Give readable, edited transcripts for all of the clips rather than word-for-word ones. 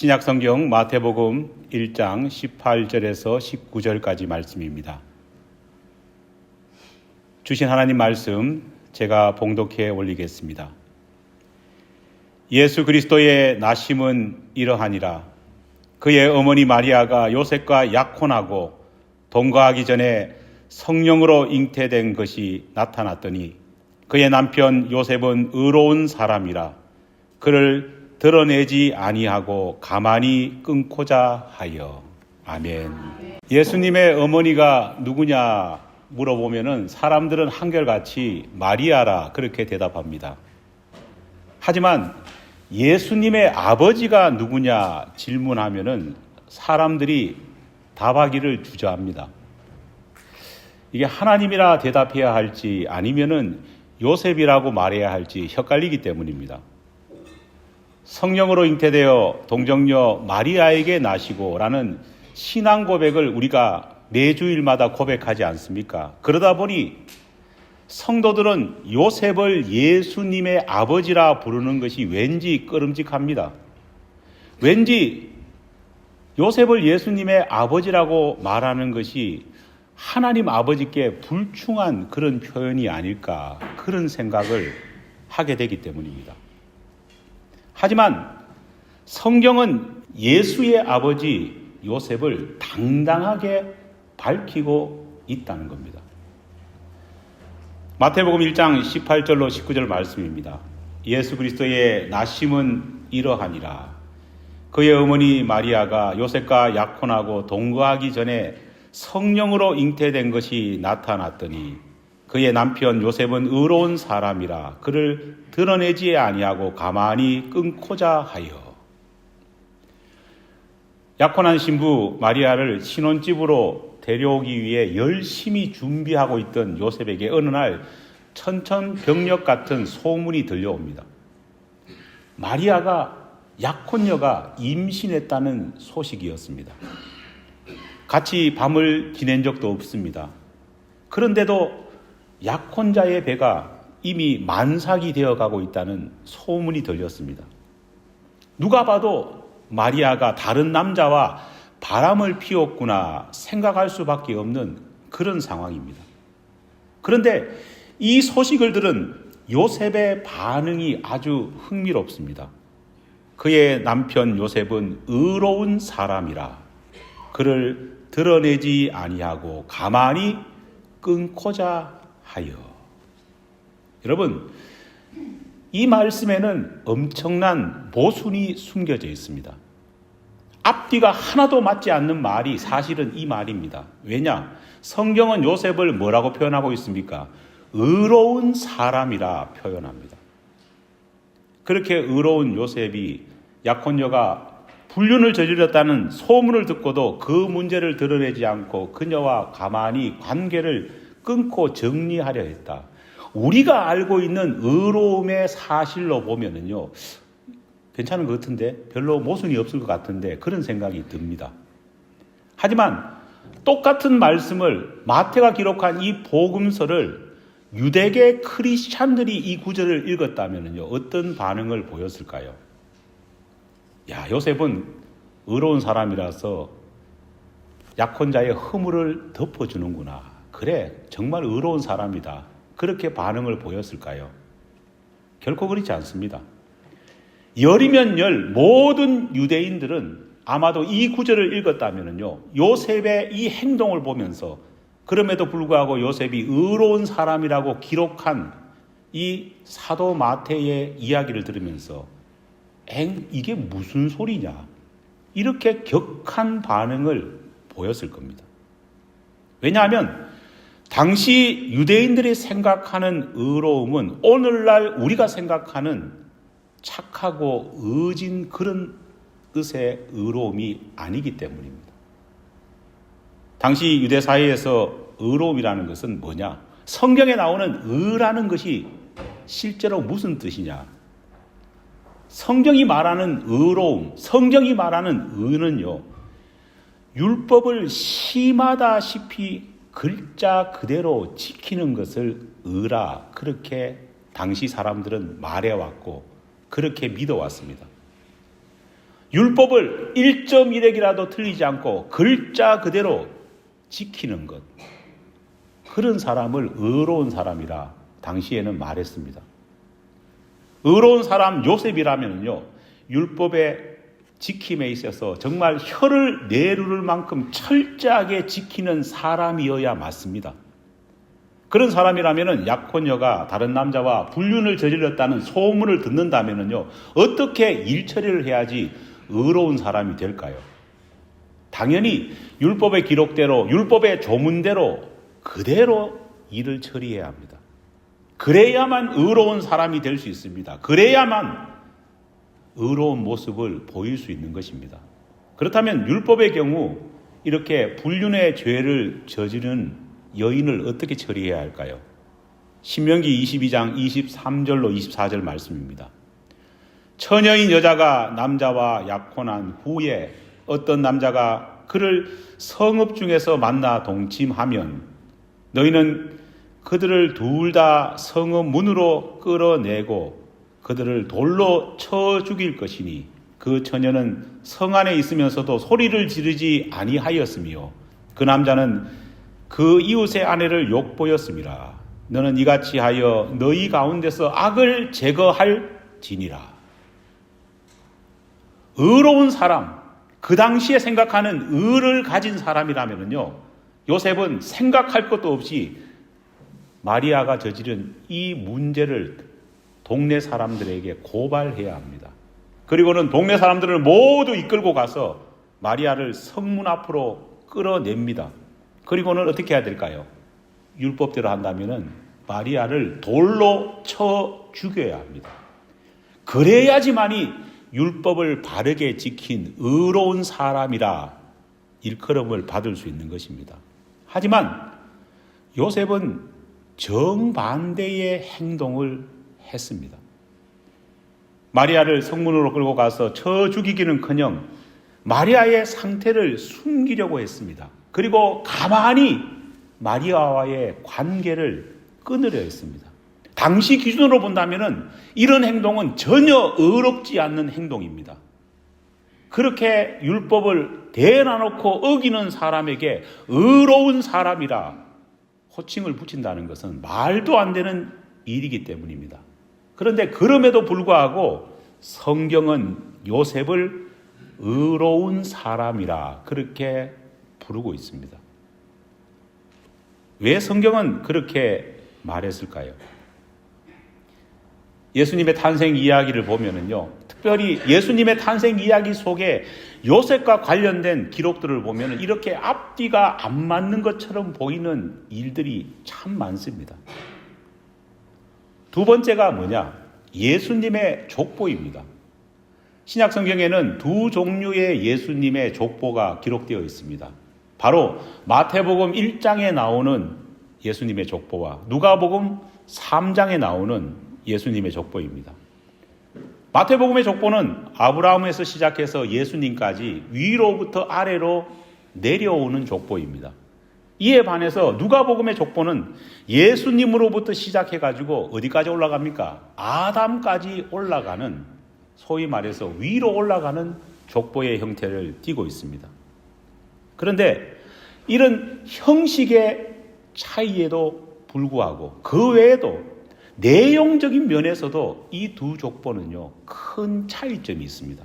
신약성경 마태복음 1장 18절에서 19절까지 말씀입니다. 주신 하나님 말씀 제가 봉독해 올리겠습니다. 예수 그리스도의 나심은 이러하니라. 그의 어머니 마리아가 요셉과 약혼하고 동거하기 전에 성령으로 잉태된 것이 나타났더니 그의 남편 요셉은 의로운 사람이라 그를 드러내지 아니하고 가만히 끊고자 하여. 아멘. 예수님의 어머니가 누구냐 물어보면은 사람들은 한결같이 마리아라 그렇게 대답합니다. 하지만 예수님의 아버지가 누구냐 질문하면은 사람들이 답하기를 주저합니다. 이게 하나님이라 대답해야 할지 아니면은 요셉이라고 말해야 할지 헷갈리기 때문입니다. 성령으로 잉태되어 동정녀 마리아에게 나시고 라는 신앙 고백을 우리가 매주일마다 고백하지 않습니까? 그러다 보니 성도들은 요셉을 예수님의 아버지라 부르는 것이 왠지 꺼름직합니다. 왠지 요셉을 예수님의 아버지라고 말하는 것이 하나님 아버지께 불충한 그런 표현이 아닐까 그런 생각을 하게 되기 때문입니다. 하지만 성경은 예수의 아버지 요셉을 당당하게 밝히고 있다는 겁니다. 마태복음 1장 18절로 19절 말씀입니다. 예수 그리스도의 나심은 이러하니라. 그의 어머니 마리아가 요셉과 약혼하고 동거하기 전에 성령으로 잉태된 것이 나타났더니 그의 남편 요셉은 의로운 사람이라 그를 드러내지 아니하고 가만히 끊고자 하여. 약혼한 신부 마리아를 신혼집으로 데려오기 위해 열심히 준비하고 있던 요셉에게 어느 날 천천병력 같은 소문이 들려옵니다. 마리아가 약혼녀가 임신했다는 소식이었습니다. 같이 밤을 지낸 적도 없습니다. 그런데도 약혼자의 배가 이미 만삭이 되어가고 있다는 소문이 들렸습니다. 누가 봐도 마리아가 다른 남자와 바람을 피웠구나 생각할 수밖에 없는 그런 상황입니다. 그런데 이 소식을 들은 요셉의 반응이 아주 흥미롭습니다. 그의 남편 요셉은 의로운 사람이라 그를 드러내지 아니하고 가만히 끊고자 하여. 여러분, 이 말씀에는 엄청난 모순이 숨겨져 있습니다. 앞뒤가 하나도 맞지 않는 말이 사실은 이 말입니다. 왜냐? 성경은 요셉을 뭐라고 표현하고 있습니까? 의로운 사람이라 표현합니다. 그렇게 의로운 요셉이 약혼녀가 불륜을 저질렀다는 소문을 듣고도 그 문제를 드러내지 않고 그녀와 가만히 관계를 끊고 정리하려 했다. 우리가 알고 있는 의로움의 사실로 보면은요, 괜찮은 것 같은데, 별로 모순이 없을 것 같은데, 그런 생각이 듭니다. 하지만 똑같은 말씀을 마태가 기록한 이 복음서를 유대계 크리스찬들이 이 구절을 읽었다면요, 어떤 반응을 보였을까요? 야, 요셉은 의로운 사람이라서 약혼자의 허물을 덮어주는구나. 그래, 정말 의로운 사람이다. 그렇게 반응을 보였을까요? 결코 그렇지 않습니다. 열이면 열 모든 유대인들은 아마도 이 구절을 읽었다면요, 요셉의 이 행동을 보면서 그럼에도 불구하고 요셉이 의로운 사람이라고 기록한 이 사도 마태의 이야기를 들으면서 이게 무슨 소리냐? 이렇게 격한 반응을 보였을 겁니다. 왜냐하면 당시 유대인들이 생각하는 의로움은 오늘날 우리가 생각하는 착하고 의진 그런 뜻의 의로움이 아니기 때문입니다. 당시 유대 사회에서 의로움이라는 것은 뭐냐? 성경에 나오는 의라는 것이 실제로 무슨 뜻이냐? 성경이 말하는 의로움, 성경이 말하는 의는요, 율법을 심하다시피 글자 그대로 지키는 것을 의라, 그렇게 당시 사람들은 말해왔고 그렇게 믿어왔습니다. 율법을 1.1핵이라도 틀리지 않고 글자 그대로 지키는 것, 그런 사람을 의로운 사람이라 당시에는 말했습니다. 의로운 사람 요셉이라면요, 율법의 지킴에 있어서 정말 혀를 내두를 만큼 철저하게 지키는 사람이어야 맞습니다. 그런 사람이라면 약혼녀가 다른 남자와 불륜을 저질렀다는 소문을 듣는다면요, 어떻게 일 처리를 해야지 의로운 사람이 될까요? 당연히 율법의 기록대로, 율법의 조문대로 그대로 일을 처리해야 합니다. 그래야만 의로운 사람이 될 수 있습니다. 그래야만 의로운 모습을 보일 수 있는 것입니다. 그렇다면 율법의 경우 이렇게 불륜의 죄를 저지른 여인을 어떻게 처리해야 할까요? 신명기 22장 23절로 24절 말씀입니다. 처녀인 여자가 남자와 약혼한 후에 어떤 남자가 그를 성읍 중에서 만나 동침하면 너희는 그들을 둘 다 성읍 문으로 끌어내고 그들을 돌로 쳐 죽일 것이니 그 처녀는 성 안에 있으면서도 소리를 지르지 아니하였으며 그 남자는 그 이웃의 아내를 욕보였음이라. 너는 이같이 하여 너희 가운데서 악을 제거할지니라. 의로운 사람, 그 당시에 생각하는 의를 가진 사람이라면요, 요셉은 생각할 것도 없이 마리아가 저지른 이 문제를 동네 사람들에게 고발해야 합니다. 그리고는 동네 사람들을 모두 이끌고 가서 마리아를 성문 앞으로 끌어냅니다. 그리고는 어떻게 해야 될까요? 율법대로 한다면은 마리아를 돌로 쳐 죽여야 합니다. 그래야지만이 율법을 바르게 지킨 의로운 사람이라 일컬음을 받을 수 있는 것입니다. 하지만 요셉은 정반대의 행동을 했습니다. 마리아를 성문으로 끌고 가서 쳐 죽이기는커녕 마리아의 상태를 숨기려고 했습니다. 그리고 가만히 마리아와의 관계를 끊으려 했습니다. 당시 기준으로 본다면 이런 행동은 전혀 의롭지 않는 행동입니다. 그렇게 율법을 대놔놓고 어기는 사람에게 의로운 사람이라 호칭을 붙인다는 것은 말도 안 되는 일이기 때문입니다. 그런데 그럼에도 불구하고 성경은 요셉을 의로운 사람이라 그렇게 부르고 있습니다. 왜 성경은 그렇게 말했을까요? 예수님의 탄생 이야기를 보면은요, 특별히 예수님의 탄생 이야기 속에 요셉과 관련된 기록들을 보면 이렇게 앞뒤가 안 맞는 것처럼 보이는 일들이 참 많습니다. 두 번째가 뭐냐? 예수님의 족보입니다. 신약 성경에는 두 종류의 예수님의 족보가 기록되어 있습니다. 바로 마태복음 1장에 나오는 예수님의 족보와 누가복음 3장에 나오는 예수님의 족보입니다. 마태복음의 족보는 아브라함에서 시작해서 예수님까지 위로부터 아래로 내려오는 족보입니다. 이에 반해서 누가복음의 족보는 예수님으로부터 시작해가지고 어디까지 올라갑니까? 아담까지 올라가는, 소위 말해서 위로 올라가는 족보의 형태를 띠고 있습니다. 그런데 이런 형식의 차이에도 불구하고 그 외에도 내용적인 면에서도 이 두 족보는요, 큰 차이점이 있습니다.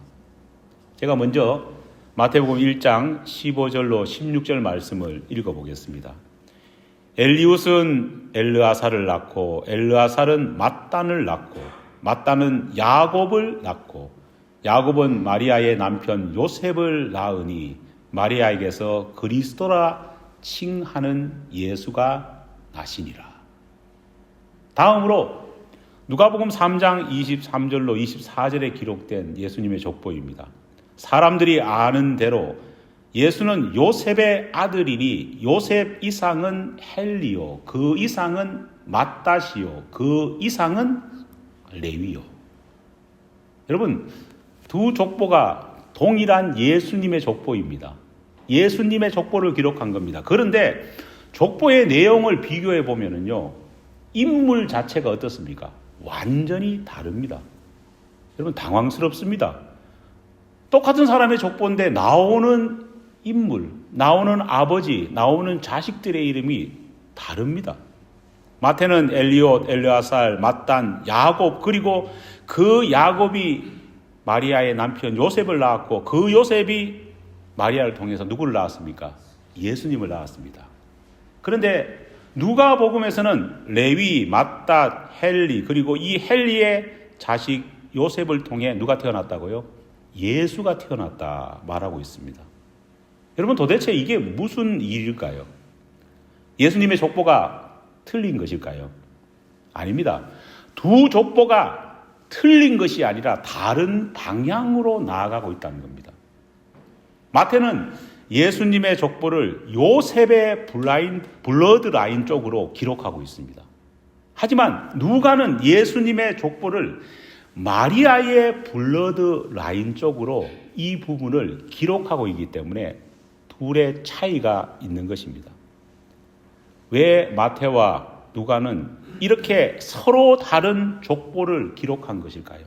제가 먼저 마태복음 1장 15절로 16절 말씀을 읽어보겠습니다. 엘리웃은 엘르아살을 낳고 엘르아살은 mat단을 낳고 mat단은 야곱을 낳고 야곱은 마리아의 남편 요셉을 낳으니 마리아에게서 그리스도라 칭하는 예수가 나시니라. 다음으로 누가복음 3장 23절로 24절에 기록된 예수님의 족보입니다. 사람들이 아는 대로 예수는 요셉의 아들이니 요셉 이상은 헬리요, 그 이상은 맏다시요, 그 이상은 레위요. 여러분, 두 족보가 동일한 예수님의 족보입니다. 예수님의 족보를 기록한 겁니다. 그런데 족보의 내용을 비교해 보면요, 인물 자체가 어떻습니까? 완전히 다릅니다. 여러분, 당황스럽습니다. 똑같은 사람의 족보인데 나오는 인물, 나오는 아버지, 나오는 자식들의 이름이 다릅니다. 마태는 엘리옷, 엘르아살, 맏단, 야곱, 그리고 그 야곱이 마리아의 남편 요셉을 낳았고 그 요셉이 마리아를 통해서 누구를 낳았습니까? 예수님을 낳았습니다. 그런데 누가복음에서는 레위, 맏단, 헬리, 그리고 이 헬리의 자식 요셉을 통해 누가 태어났다고요? 예수가 태어났다 말하고 있습니다. 여러분, 도대체 이게 무슨 일일까요? 예수님의 족보가 틀린 것일까요? 아닙니다. 두 족보가 틀린 것이 아니라 다른 방향으로 나아가고 있다는 겁니다. 마태는 예수님의 족보를 요셉의 블러드라인 쪽으로 기록하고 있습니다. 하지만 누가는 예수님의 족보를 마리아의 블러드라인 쪽으로 이 부분을 기록하고 있기 때문에 둘의 차이가 있는 것입니다. 왜 마태와 누가는 이렇게 서로 다른 족보를 기록한 것일까요?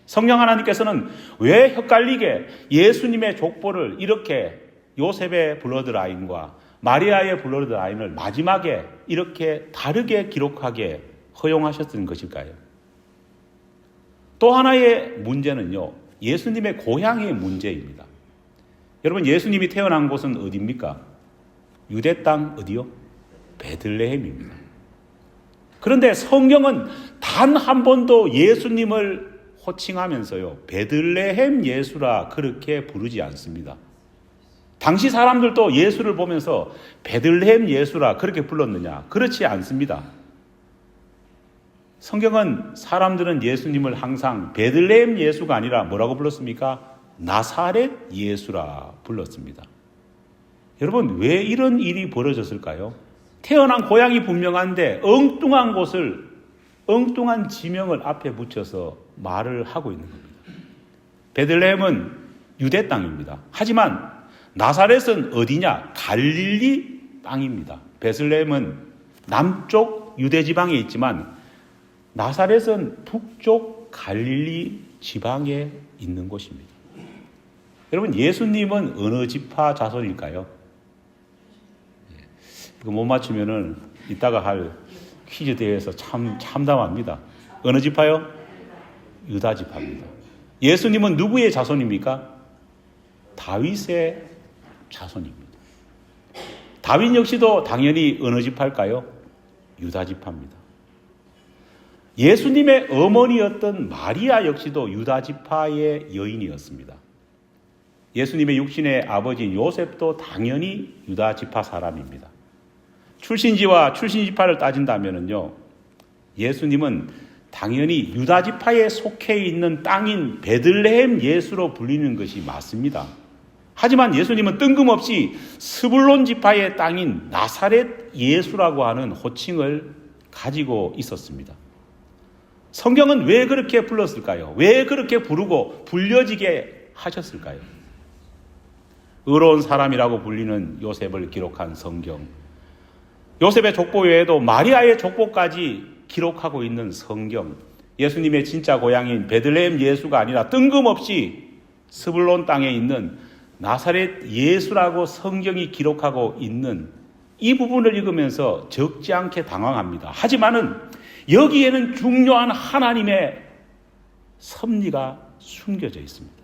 성령 하나님께서는 왜 헷갈리게 예수님의 족보를 이렇게 요셉의 블러드라인과 마리아의 블러드라인을 마지막에 이렇게 다르게 기록하게 허용하셨던 것일까요? 또 하나의 문제는요, 예수님의 고향의 문제입니다. 여러분, 예수님이 태어난 곳은 어디입니까? 유대 땅 어디요? 베들레헴입니다. 그런데 성경은 단 한 번도 예수님을 호칭하면서요, 베들레헴 예수라 그렇게 부르지 않습니다. 당시 사람들도 예수를 보면서 베들레헴 예수라 그렇게 불렀느냐? 그렇지 않습니다. 성경은 사람들은 예수님을 항상 베들레헴 예수가 아니라 뭐라고 불렀습니까? 나사렛 예수라 불렀습니다. 여러분, 왜 이런 일이 벌어졌을까요? 태어난 고향이 분명한데 엉뚱한 곳을, 엉뚱한 지명을 앞에 붙여서 말을 하고 있는 겁니다. 베들레헴은 유대 땅입니다. 하지만 나사렛은 어디냐? 갈릴리 땅입니다. 베들레헴은 남쪽 유대 지방에 있지만 나사렛은 북쪽 갈릴리 지방에 있는 곳입니다. 여러분, 예수님은 어느 지파 자손일까요? 이거 못 맞추면은 이따가 할 퀴즈 대회에서 참담합니다. 어느 지파요? 유다 지파입니다. 예수님은 누구의 자손입니까? 다윗의 자손입니다. 다윗 역시도 당연히 어느 지파일까요? 유다 지파입니다. 예수님의 어머니였던 마리아 역시도 유다 지파의 여인이었습니다. 예수님의 육신의 아버지 요셉도 당연히 유다 지파 사람입니다. 출신지와 출신지파를 따진다면요, 예수님은 당연히 유다 지파에 속해 있는 땅인 베들레헴 예수로 불리는 것이 맞습니다. 하지만 예수님은 뜬금없이 스불론 지파의 땅인 나사렛 예수라고 하는 호칭을 가지고 있었습니다. 성경은 왜 그렇게 불렀을까요? 왜 그렇게 부르고 불려지게 하셨을까요? 의로운 사람이라고 불리는 요셉을 기록한 성경, 요셉의 족보 외에도 마리아의 족보까지 기록하고 있는 성경, 예수님의 진짜 고향인 베들레헴 예수가 아니라 뜬금없이 스불론 땅에 있는 나사렛 예수라고 성경이 기록하고 있는 이 부분을 읽으면서 적지 않게 당황합니다. 하지만은 여기에는 중요한 하나님의 섭리가 숨겨져 있습니다.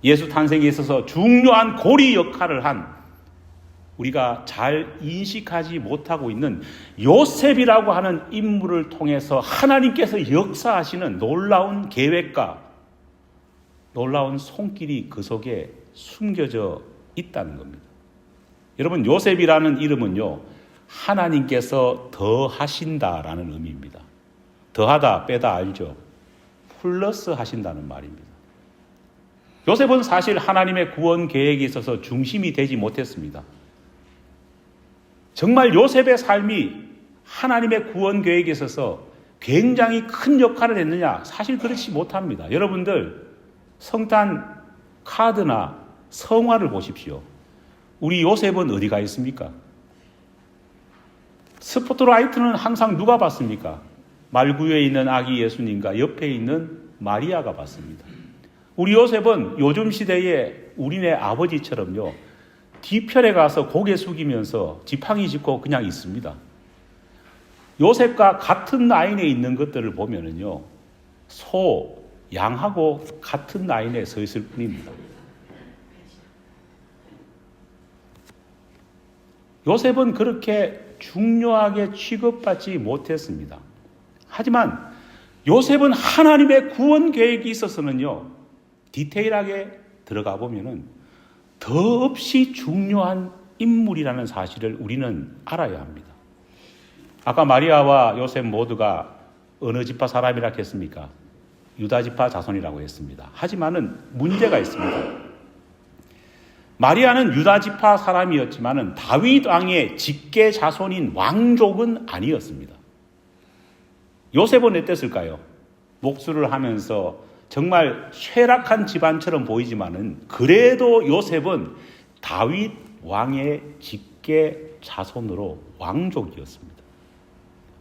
예수 탄생에 있어서 중요한 고리 역할을 한, 우리가 잘 인식하지 못하고 있는 요셉이라고 하는 인물을 통해서 하나님께서 역사하시는 놀라운 계획과 놀라운 손길이 그 속에 숨겨져 있다는 겁니다. 여러분, 요셉이라는 이름은요, 하나님께서 더 하신다라는 의미입니다. 더하다 빼다 알죠? 플러스 하신다는 말입니다. 요셉은 사실 하나님의 구원 계획에 있어서 중심이 되지 못했습니다. 정말 요셉의 삶이 하나님의 구원 계획에 있어서 굉장히 큰 역할을 했느냐? 사실 그렇지 못합니다. 여러분들 성탄 카드나 성화를 보십시오. 우리 요셉은 어디가 있습니까? 스포트라이트는 항상 누가 받습니까? 말구에 있는 아기 예수님과 옆에 있는 마리아가 받습니다. 우리 요셉은 요즘 시대에 우리네 아버지처럼요, 뒤편에 가서 고개 숙이면서 지팡이 짚고 그냥 있습니다. 요셉과 같은 라인에 있는 것들을 보면은요, 소, 양하고 같은 라인에 서 있을 뿐입니다. 요셉은 그렇게 중요하게 취급받지 못했습니다. 하지만 요셉은 하나님의 구원 계획이 있어서는요, 디테일하게 들어가 보면은 더없이 중요한 인물이라는 사실을 우리는 알아야 합니다. 아까 마리아와 요셉 모두가 어느 지파 사람이라 했습니까? 유다 지파 자손이라고 했습니다. 하지만은 문제가 있습니다. 마리아는 유다 지파 사람이었지만은 다윗 왕의 직계 자손인 왕족은 아니었습니다. 요셉은 어땠을까요? 목수를 하면서 정말 쇠락한 집안처럼 보이지만은 그래도 요셉은 다윗 왕의 직계 자손으로 왕족이었습니다.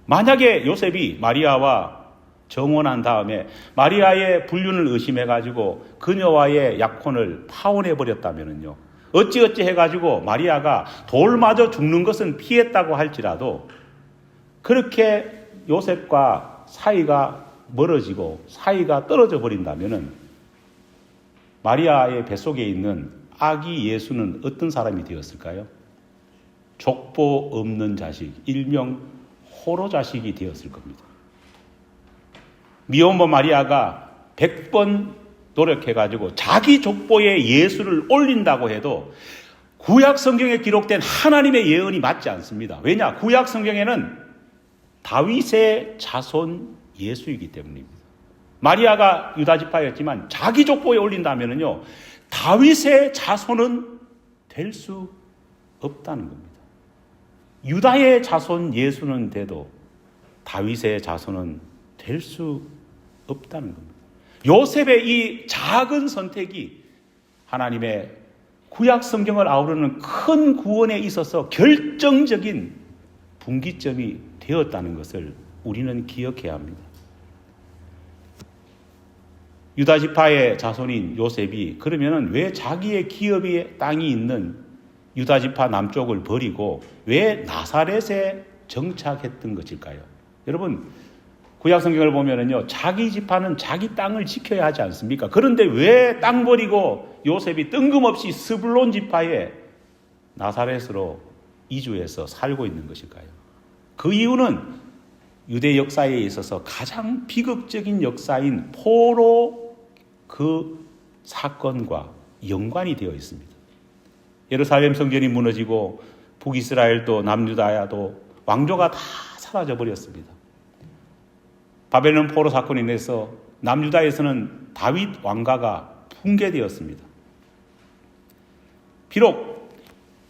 만약에 요셉이 마리아와 정혼한 다음에 마리아의 불륜을 의심해가지고 그녀와의 약혼을 파혼해버렸다면요, 어찌어찌 해가지고 마리아가 돌 맞아 죽는 것은 피했다고 할지라도 그렇게 요셉과 사이가 멀어지고 사이가 떨어져 버린다면은 마리아의 뱃속에 있는 아기 예수는 어떤 사람이 되었을까요? 족보 없는 자식, 일명 호로 자식이 되었을 겁니다. 미혼모 마리아가 100번 노력해가지고 자기 족보에 예수를 올린다고 해도 구약 성경에 기록된 하나님의 예언이 맞지 않습니다. 왜냐? 구약 성경에는 다윗의 자손 예수이기 때문입니다. 마리아가 유다 지파였지만 자기 족보에 올린다면요, 다윗의 자손은 될 수 없다는 겁니다. 유다의 자손 예수는 돼도 다윗의 자손은 될 수 없다는 겁니다. 요셉의 이 작은 선택이 하나님의 구약 성경을 아우르는 큰 구원에 있어서 결정적인 분기점이 되었다는 것을 우리는 기억해야 합니다. 유다 지파의 자손인 요셉이 그러면은 왜 자기의 기업의 땅이 있는 유다 지파 남쪽을 버리고 왜 나사렛에 정착했던 것일까요? 여러분, 구약 성경을 보면은요, 자기 지파는 자기 땅을 지켜야 하지 않습니까? 그런데 왜 땅 버리고 요셉이 뜬금없이 스불론 지파의 나사렛으로 이주해서 살고 있는 것일까요? 그 이유는 유대 역사에 있어서 가장 비극적인 역사인 포로 그 사건과 연관이 되어 있습니다. 예루살렘 성전이 무너지고 북이스라엘도 남유다야도 왕조가 다 사라져 버렸습니다. 바벨론 포로 사건에 인해서 남유다에서는 다윗 왕가가 붕괴되었습니다. 비록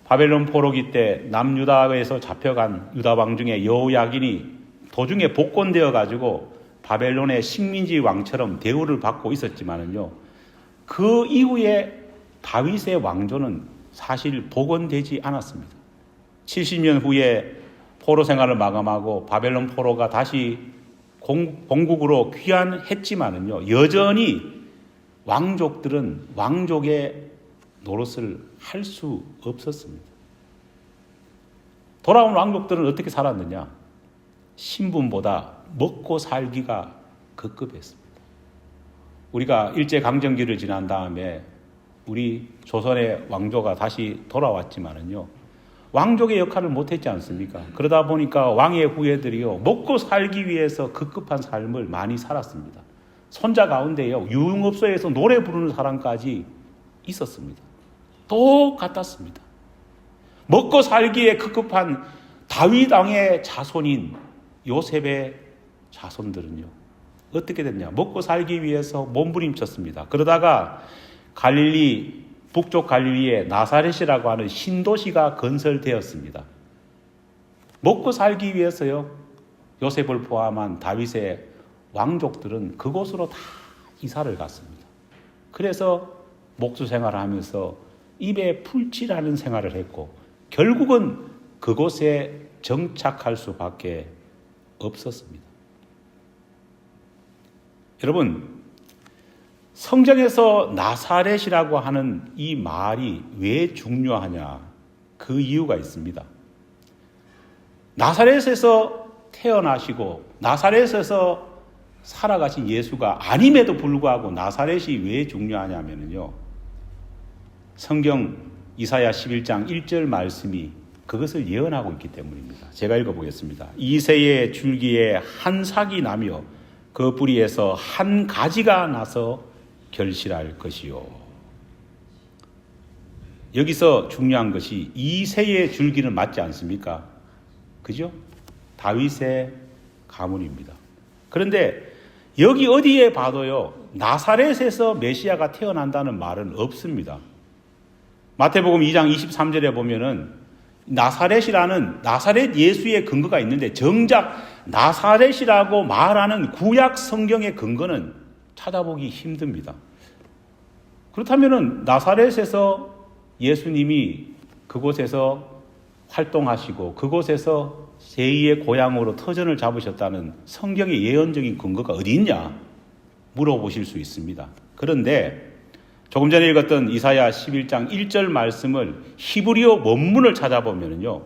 바벨론 포로기 때 남유다에서 잡혀간 유다 왕 중에 여호야긴이 도중에 복권되어 가지고 바벨론의 식민지 왕처럼 대우를 받고 있었지만은요, 그 이후에 다윗의 왕조는 사실 복원되지 않았습니다. 70년 후에 포로 생활을 마감하고 바벨론 포로가 다시 본국으로 귀환했지만은요, 여전히 왕족들은 왕족의 노릇을 할 수 없었습니다. 돌아온 왕족들은 어떻게 살았느냐? 신분보다 먹고 살기가 급급했습니다. 우리가 일제강점기를 지난 다음에 우리 조선의 왕조가 다시 돌아왔지만은요, 왕족의 역할을 못했지 않습니까? 그러다 보니까 왕의 후예들이요, 먹고 살기 위해서 급급한 삶을 많이 살았습니다. 손자 가운데요, 유흥업소에서 노래 부르는 사람까지 있었습니다. 똑같았습니다. 먹고 살기에 급급한 다윗 왕의 자손인 요셉의 자손들은요, 어떻게 됐냐? 먹고 살기 위해서 몸부림쳤습니다. 그러다가 북쪽 갈릴리에 나사렛이라고 하는 신도시가 건설되었습니다. 먹고 살기 위해서요, 요셉을 포함한 다윗의 왕족들은 그곳으로 다 이사를 갔습니다. 그래서 목수 생활을 하면서 입에 풀칠하는 생활을 했고, 결국은 그곳에 정착할 수밖에 없었습니다. 여러분, 성경에서 나사렛이라고 하는 이 말이 왜 중요하냐? 그 이유가 있습니다. 나사렛에서 태어나시고 나사렛에서 살아가신 예수가 아님에도 불구하고 나사렛이 왜 중요하냐면요, 성경 이사야 11장 1절 말씀이 그것을 예언하고 있기 때문입니다. 제가 읽어보겠습니다. 이새의 줄기에 한 삭이 나며 그 뿌리에서 한 가지가 나서 결실할 것이요. 여기서 중요한 것이 이새의 줄기는 맞지 않습니까? 그죠? 다윗의 가문입니다. 그런데 여기 어디에 봐도요, 나사렛에서 메시아가 태어난다는 말은 없습니다. 마태복음 2장 23절에 보면은 나사렛이라는 나사렛 예수의 근거가 있는데, 정작 나사렛이라고 말하는 구약 성경의 근거는 찾아보기 힘듭니다. 그렇다면은 나사렛에서 예수님이 그곳에서 활동하시고 그곳에서 제2의 고향으로 터전을 잡으셨다는 성경의 예언적인 근거가 어디 있냐 물어보실 수 있습니다. 그런데 조금 전에 읽었던 이사야 11장 1절 말씀을 히브리어 원문을 찾아보면요,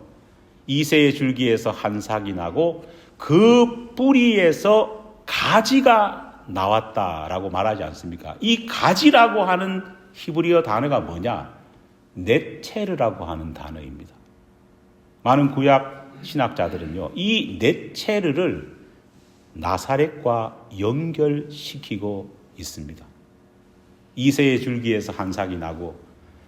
이새의 줄기에서 한 삭이 나고 그 뿌리에서 가지가 나왔다라고 말하지 않습니까? 이 가지라고 하는 히브리어 단어가 뭐냐? 네체르라고 하는 단어입니다. 많은 구약 신학자들은요, 이 네체르를 나사렛과 연결시키고 있습니다. 이새의 줄기에서 한 삭이 나고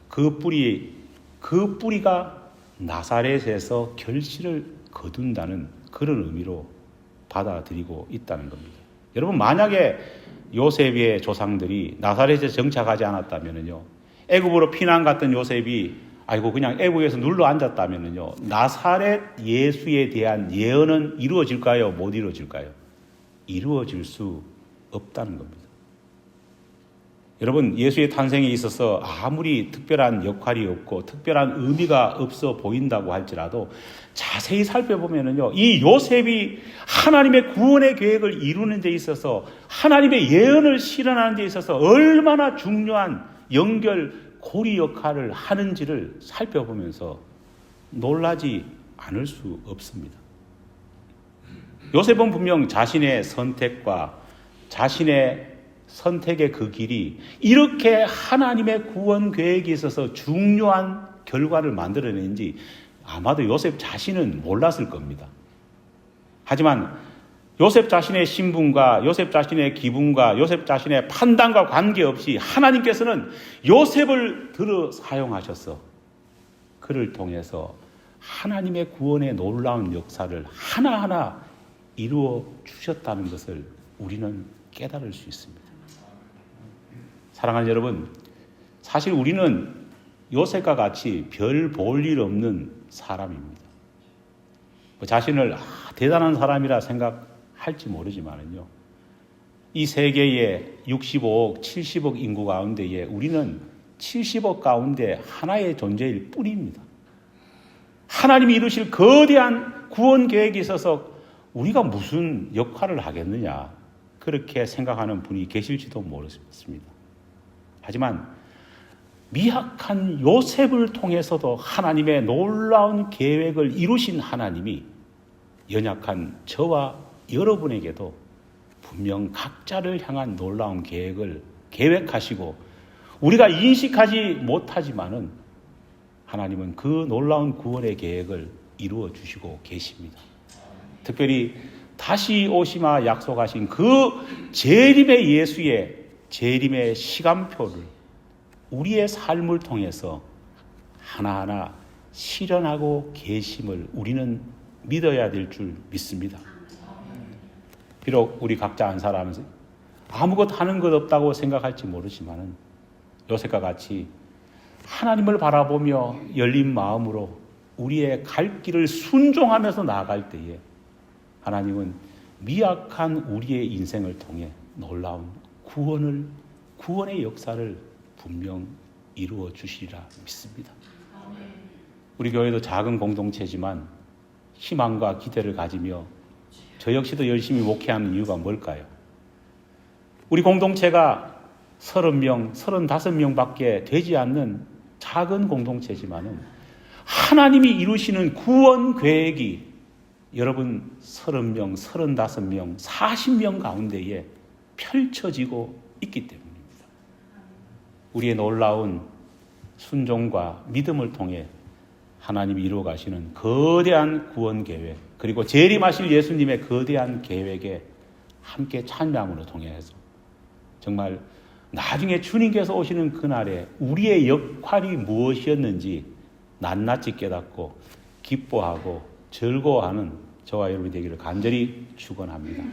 그 뿌리가 나사렛에서 결실을 거둔다는 그런 의미로 받아들이고 있다는 겁니다. 여러분, 만약에 요셉의 조상들이 나사렛에 정착하지 않았다면요, 애굽으로 피난 갔던 요셉이 그냥 애굽에서 눌러 앉았다면요, 나사렛 예수에 대한 예언은 이루어질까요? 못 이루어질까요? 이루어질 수 없다는 겁니다. 여러분, 예수의 탄생에 있어서 아무리 특별한 역할이 없고 특별한 의미가 없어 보인다고 할지라도 자세히 살펴보면요, 이 요셉이 하나님의 구원의 계획을 이루는 데 있어서, 하나님의 예언을 실현하는 데 있어서 얼마나 중요한 연결 고리 역할을 하는지를 살펴보면서 놀라지 않을 수 없습니다. 요셉은 분명 자신의 선택과 자신의 선택의 그 길이 이렇게 하나님의 구원 계획에 있어서 중요한 결과를 만들어낸지 아마도 요셉 자신은 몰랐을 겁니다. 하지만 요셉 자신의 신분과 요셉 자신의 기분과 요셉 자신의 판단과 관계없이 하나님께서는 요셉을 들어 사용하셔서 그를 통해서 하나님의 구원의 놀라운 역사를 하나하나 이루어 주셨다는 것을 우리는 깨달을 수 있습니다. 사랑하는 여러분, 사실 우리는 요셉과 같이 별 볼 일 없는 사람입니다. 자신을 대단한 사람이라 생각할지 모르지만요, 이 세계의 65억, 70억 인구 가운데에 우리는 70억 가운데 하나의 존재일 뿐입니다. 하나님이 이루실 거대한 구원 계획이 있어서 우리가 무슨 역할을 하겠느냐, 그렇게 생각하는 분이 계실지도 모르겠습니다. 하지만 미약한 요셉을 통해서도 하나님의 놀라운 계획을 이루신 하나님이 연약한 저와 여러분에게도 분명 각자를 향한 놀라운 계획을 계획하시고 우리가 인식하지 못하지만은 하나님은 그 놀라운 구원의 계획을 이루어 주시고 계십니다. 특별히 다시 오시마 약속하신 그 재림의 예수의 재림의 시간표를 우리의 삶을 통해서 하나하나 실현하고 계심을 우리는 믿어야 될 줄 믿습니다. 비록 우리 각자 한 사람은 아무것도 하는 것 없다고 생각할지 모르지만은 요셉과 같이 하나님을 바라보며 열린 마음으로 우리의 갈 길을 순종하면서 나아갈 때에 하나님은 미약한 우리의 인생을 통해 놀라운 구원의 역사를 분명 이루어 주시리라 믿습니다. 우리 교회도 작은 공동체지만 희망과 기대를 가지며 저 역시도 열심히 목회하는 이유가 뭘까요? 우리 공동체가 30명, 35명밖에 되지 않는 작은 공동체지만은 하나님이 이루시는 구원 계획이 여러분 30명, 35명, 40명 가운데에 펼쳐지고 있기 때문입니다. 우리의 놀라운 순종과 믿음을 통해 하나님이 이루어 가시는 거대한 구원 계획, 그리고 재림하실 예수님의 거대한 계획에 함께 참여함으로 통해서 정말 나중에 주님께서 오시는 그날에 우리의 역할이 무엇이었는지 낱낱이 깨닫고 기뻐하고 즐거워하는 저와 여러분이 되기를 간절히 축원합니다.